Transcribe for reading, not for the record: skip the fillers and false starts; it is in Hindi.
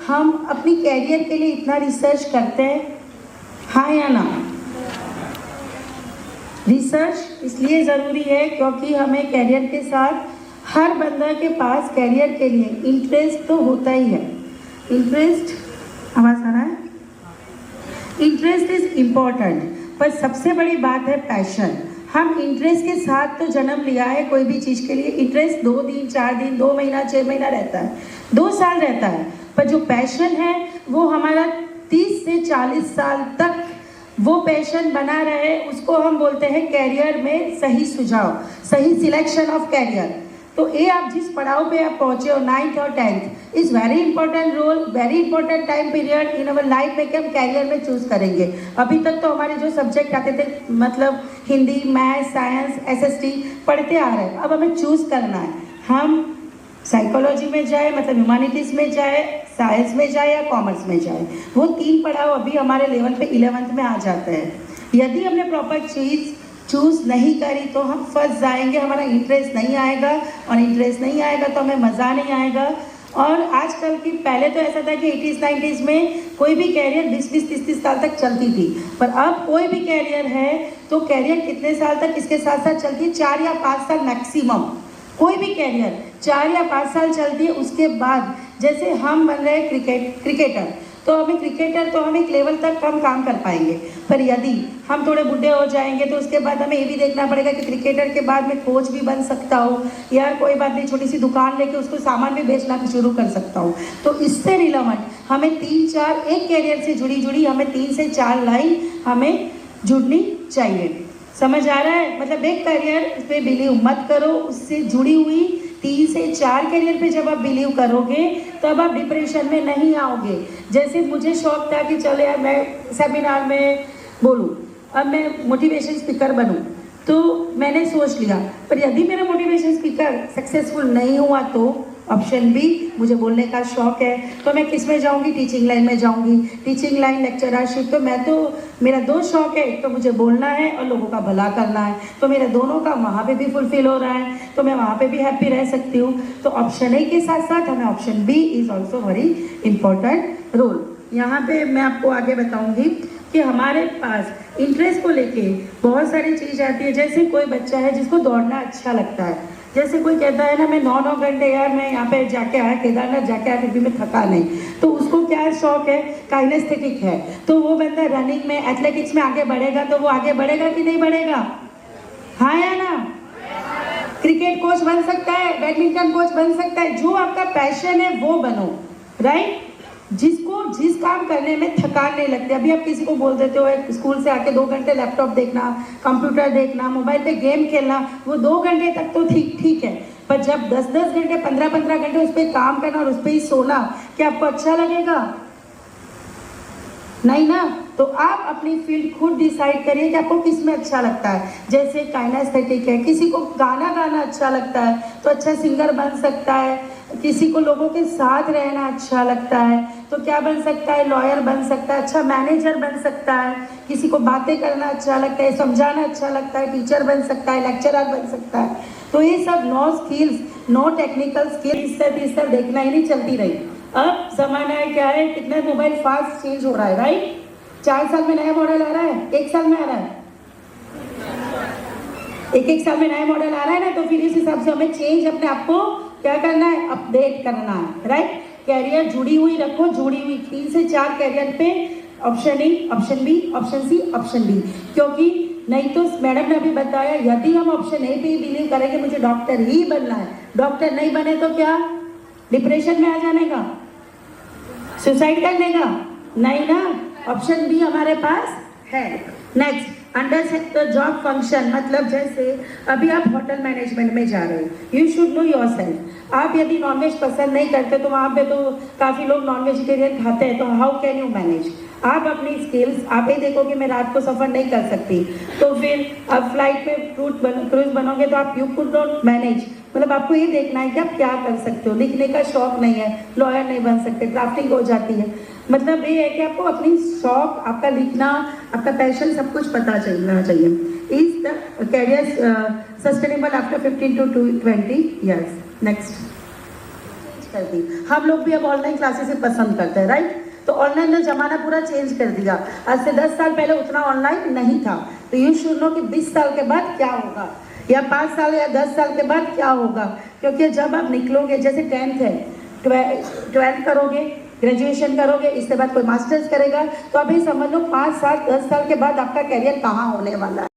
हम अपनी कैरियर के लिए इतना रिसर्च करते हैं, हाँ या ना? रिसर्च इसलिए ज़रूरी है क्योंकि हमें कैरियर के साथ हर बंदा के पास कैरियर के लिए इंटरेस्ट तो होता ही है। इंटरेस्ट, आवाज़ आ रहा है? इंटरेस्ट इज़ इम्पॉर्टेंट, पर सबसे बड़ी बात है पैशन। हम इंटरेस्ट के साथ तो जन्म लिया है कोई भी चीज़ के लिए। इंटरेस्ट 2 दिन, 4 दिन, 2 महीना, 6 महीना रहता है, 2 साल रहता है, पर जो पैशन है वो हमारा 30 से 40 साल तक वो पैशन बना रहे, उसको हम बोलते हैं कैरियर में सही सुझाव, सही सिलेक्शन ऑफ कैरियर। तो ये आप जिस पड़ाव पे आप पहुँचे हो 9th और 10th is very important role, very important time period in our life में कि हम कैरियर में चूज़ करेंगे। अभी तक तो हमारे जो सब्जेक्ट आते थे, मतलब हिंदी, मैथ, साइंस, SST पढ़ते आ रहे हैं। अब हमें चूज़ करना है, हम साइकोलॉजी में जाए, मतलब ह्यूमैनिटीज़ में जाए, साइंस में जाए या कॉमर्स में जाए। वो 3 पड़ाव अभी हमारे लेवल पे 11th में आ जाते हैं। यदि हमने प्रॉपर चीज़ चूज़ नहीं करी तो हम फंस जाएंगे, हमारा इंटरेस्ट नहीं आएगा, और इंटरेस्ट नहीं आएगा तो हमें मज़ा नहीं आएगा। और आजकल की, पहले तो ऐसा था कि 80s 90s में कोई भी कैरियर 20-20 30-30 साल तक चलती थी, पर अब कोई भी कैरियर है तो कैरियर कितने साल तक इसके साथ साथ चलती है? 4 या 5 साल मैक्सिमम। कोई भी कैरियर 4 या 5 साल चलती है। उसके बाद जैसे हम बन रहे क्रिकेटर, तो हमें क्रिकेटर तो हम एक लेवल तक हम काम कर पाएंगे, पर यदि हम थोड़े बूढ़े हो जाएंगे तो उसके बाद हमें ये भी देखना पड़ेगा कि क्रिकेटर के बाद मैं कोच भी बन सकता हूँ, या कोई बात नहीं छोटी सी दुकान लेके उसको सामान भी बेचना शुरू कर सकता हूँ। तो इससे रिलेवेंट हमें 3-4 एक कैरियर से जुड़ी हमें 3 से 4 लाइन हमें जुड़नी चाहिए। समझ आ रहा है? मतलब एक कैरियर पे बिलीव मत करो, उससे जुड़ी हुई 3 से 4 कैरियर पे जब आप बिलीव करोगे तब आप डिप्रेशन में नहीं आओगे। जैसे मुझे शौक था कि चलो यार मैं सेमिनार में बोलूँ, अब मैं मोटिवेशन स्पीकर बनूँ, तो मैंने सोच लिया, पर यदि मेरा मोटिवेशन स्पीकर सक्सेसफुल नहीं हुआ तो ऑप्शन बी, मुझे बोलने का शौक है तो मैं किस में जाऊंगी? टीचिंग लाइन में जाऊंगी। टीचिंग लाइन, लेक्चरशिप, तो मैं तो मेरा 2 शौक है, एक तो मुझे बोलना है और लोगों का भला करना है, तो मेरे दोनों का वहाँ पे भी फुलफिल हो रहा है, तो मैं वहाँ पे भी हैप्पी रह सकती हूँ। तो ऑप्शन ए के साथ साथ हमें option B is also very important role. यहाँ पे मैं आपको आगे बताऊँगी कि हमारे पास इंटरेस्ट को लेके बहुत सारी चीज़ आती है। जैसे कोई बच्चा है जिसको दौड़ना अच्छा लगता है, जैसे कोई कहता है ना मैं 9-9 घंटे यार मैं यहाँ पे जाके आया, केदारनाथ जाके आया, फिर भी मैं थका नहीं, तो उसको क्या शौक है? काइनेस्थेटिक है, तो वो बंदा रनिंग में, एथलेटिक्स में आगे बढ़ेगा, तो वो आगे बढ़ेगा कि नहीं बढ़ेगा? हाँ या ना? क्रिकेट कोच बन सकता है, बैडमिंटन कोच बन सकता है। जो आपका पैशन है वो बनो, राइट? जिसको जिस काम करने में थकान नहीं लगती। अभी आप किसी को बोल देते हो स्कूल से आके 2 घंटे लैपटॉप देखना, कंप्यूटर देखना, मोबाइल पे गेम खेलना, वो 2 घंटे तक तो ठीक है, पर जब 10-10 घंटे, 15-15 घंटे उस पर काम करना और उस पर ही सोना, क्या आपको अच्छा लगेगा? नहीं ना। तो आप अपनी फील्ड खुद डिसाइड करिए कि आपको किस में अच्छा लगता है। जैसे काइनेस्थेटिक है, किसी को गाना गाना अच्छा लगता है तो अच्छा सिंगर बन सकता है, किसी को लोगों के साथ रहना अच्छा लगता है तो क्या बन सकता है? लॉयर बन सकता है, अच्छा मैनेजर बन सकता है, किसी को बातें करना अच्छा लगता है, समझाना अच्छा लगता है, टीचर बन सकता है, लेक्चरर बन सकता है। तो ये सब no skills, no technical skills, इस तरह देखना ही नहीं चलती रही। अब जमाना है क्या है, कितना मोबाइल फास्ट चेंज हो रहा है, राइट? 4 साल में नया मॉडल आ रहा है, 1 साल में आ रहा है, एक साल में नया मॉडल आ रहा है ना, तो फिर इस हिसाब से हमें चेंज अपने आप को क्या करना है? अपडेट करना है, राइट? कैरियर जुड़ी हुई रखो, जुड़ी हुई 3 से 4 कैरियर पे, option A, option B, option C, option D. क्योंकि नहीं तो मैडम ने अभी बताया, यदि हम ऑप्शन ए पे ही बिलीव करेंगे मुझे डॉक्टर ही बनना है, डॉक्टर नहीं बने तो क्या? डिप्रेशन में आ जाने का, सुसाइड करने का? नहीं ना। ऑप्शन बी हमारे पास है। Next, under sector job function, मतलब जैसे अभी आप होटल मैनेजमेंट में जा रहे हो, यू शुड नो योरसेल्फ। आप यदि नॉनवेज पसंद नहीं करते तो वहाँ पे तो काफ़ी लोग नॉन वेजिटेरियन खाते हैं, तो हाउ कैन यू मैनेज? आप अपनी स्किल्स, आप ही देखो कि मैं रात को सफ़र नहीं कर सकती, तो फिर अब फ्लाइट में क्रूज बनोगे तो आप यू कुड नॉट मैनेज। मतलब आपको ये देखना है कि आप क्या कर सकते हो। लिखने का शौक नहीं है, लॉयर नहीं बन सकते, ड्राफ्टिंग हो जाती है। मतलब ये है कि आपको अपनी शौक, आपका लिखना, आपका पैशन, सब कुछ पता चलना चाहिए। Is the career sustainable after 15 to 20 years? Next, कर दी। हम लोग भी अब ऑनलाइन क्लासेस ही पसंद करते हैं, राइट। तो ऑनलाइन ने ज़माना पूरा चेंज कर दिया। आज से 10 साल पहले उतना ऑनलाइन नहीं था। तो यू शुड नो कि 20 साल के बाद क्या होगा, या 5 साल या 10 साल के बाद क्या होगा। क्योंकि जब आप निकलोगे, जैसे 10th है, 12th करोगे, ग्रेजुएशन करोगे, इसके बाद कोई मास्टर्स करेगा, तो अभी समझ लो 5 साल 10 साल के बाद आपका करियर कहाँ होने वाला है।